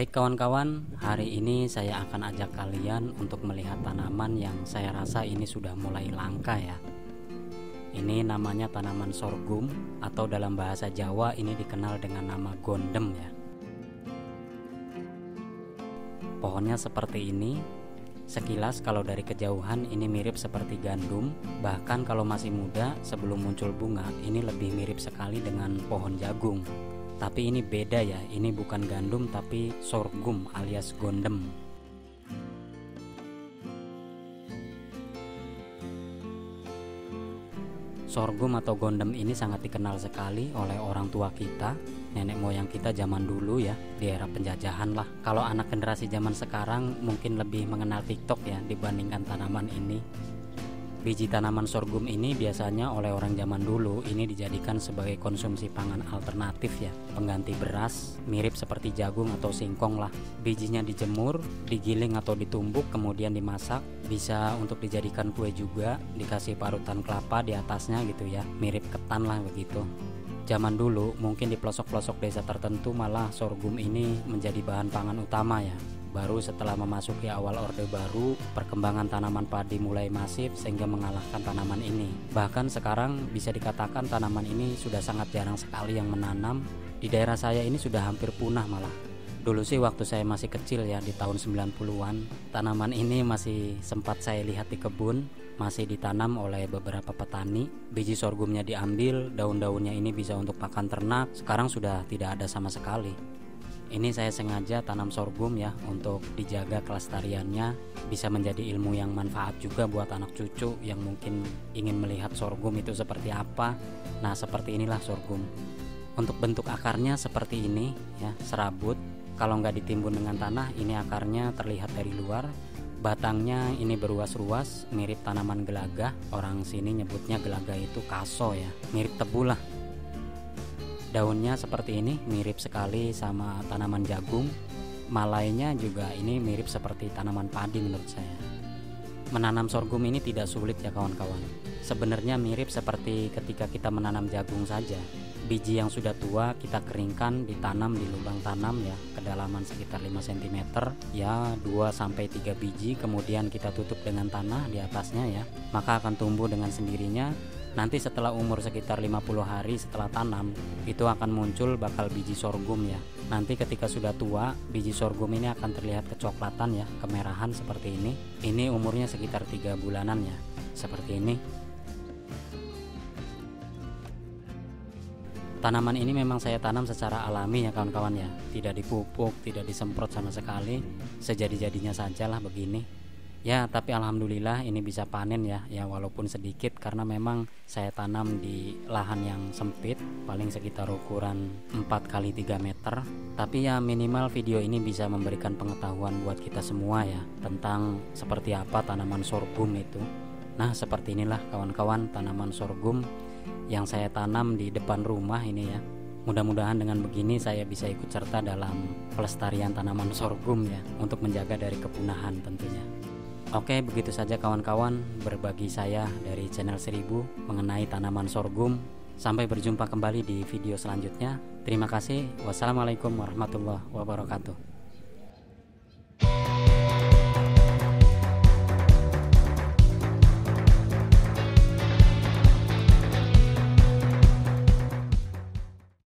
Baik kawan-kawan, hari ini saya akan ajak kalian untuk melihat tanaman yang saya rasa ini sudah mulai langka ya. Ini namanya tanaman sorghum atau dalam bahasa Jawa ini dikenal dengan nama gondem ya. Pohonnya seperti ini. Sekilas kalau dari kejauhan ini mirip seperti gandum. Bahkan kalau masih muda sebelum muncul bunga ini lebih mirip sekali dengan pohon jagung. Tapi ini beda ya, ini bukan gandum tapi sorghum alias gondem. Sorghum atau gondem ini sangat dikenal sekali oleh orang tua kita, nenek moyang kita zaman dulu ya, di era penjajahan lah. Kalau anak generasi zaman sekarang mungkin lebih mengenal TikTok ya dibandingkan tanaman ini. Biji tanaman sorghum ini biasanya oleh orang zaman dulu ini dijadikan sebagai konsumsi pangan alternatif ya, pengganti beras, mirip seperti jagung atau singkong lah. Bijinya dijemur, digiling atau ditumbuk kemudian dimasak, bisa untuk dijadikan kue juga, dikasih parutan kelapa di atasnya gitu ya, mirip ketan lah begitu. Zaman dulu mungkin di pelosok-pelosok desa tertentu malah sorghum ini menjadi bahan pangan utama ya. Baru setelah memasuki awal Orde Baru, perkembangan tanaman padi mulai masif sehingga mengalahkan tanaman ini. Bahkan sekarang bisa dikatakan tanaman ini sudah sangat jarang sekali yang menanam. Di daerah saya ini sudah hampir punah malah. Dulu sih waktu saya masih kecil ya di tahun 90-an, tanaman ini masih sempat saya lihat di kebun, masih ditanam oleh beberapa petani. Biji sorghumnya diambil, daun-daunnya ini bisa untuk pakan ternak, sekarang sudah tidak ada sama sekali. Ini saya sengaja tanam sorghum ya untuk dijaga kelestariannya, bisa menjadi ilmu yang manfaat juga buat anak cucu yang mungkin ingin melihat sorghum itu seperti apa. Nah, seperti inilah sorghum. Untuk bentuk akarnya seperti ini ya, serabut. Kalau nggak ditimbun dengan tanah, ini akarnya terlihat dari luar. Batangnya ini beruas-ruas, mirip tanaman gelagah. Orang sini nyebutnya gelagah itu kaso ya, mirip tebu lah. Daunnya seperti ini, mirip sekali sama tanaman jagung. Malainya juga ini mirip seperti tanaman padi menurut saya. Menanam sorghum ini tidak sulit ya kawan-kawan. Sebenarnya mirip seperti ketika kita menanam jagung saja. Biji yang sudah tua kita keringkan, ditanam di lubang tanam ya, kedalaman sekitar 5 cm ya, 2-3 biji, kemudian kita tutup dengan tanah di atasnya ya, maka akan tumbuh dengan sendirinya. Nanti setelah umur sekitar 50 hari setelah tanam, itu akan muncul bakal biji sorghum ya. Nanti ketika sudah tua, biji sorghum ini akan terlihat kecoklatan ya, kemerahan seperti ini. Ini umurnya sekitar 3 bulanan ya, seperti ini. Tanaman ini memang saya tanam secara alami ya kawan-kawan ya, tidak dipupuk, tidak disemprot sama sekali, sejadi-jadinya saja lah begini. Ya, tapi alhamdulillah ini bisa panen ya walaupun sedikit karena memang saya tanam di lahan yang sempit, paling sekitar ukuran 4x3 meter. Tapi ya minimal video ini bisa memberikan pengetahuan buat kita semua ya tentang seperti apa tanaman sorghum itu. Nah, seperti inilah kawan-kawan tanaman sorghum yang saya tanam di depan rumah ini ya. Mudah-mudahan dengan begini saya bisa ikut serta dalam pelestarian tanaman sorghum ya, untuk menjaga dari kepunahan tentunya. Oke, begitu saja kawan-kawan berbagi saya dari channel 1000 mengenai tanaman sorghum. Sampai berjumpa kembali di video selanjutnya. Terima kasih. Wassalamualaikum warahmatullahi wabarakatuh.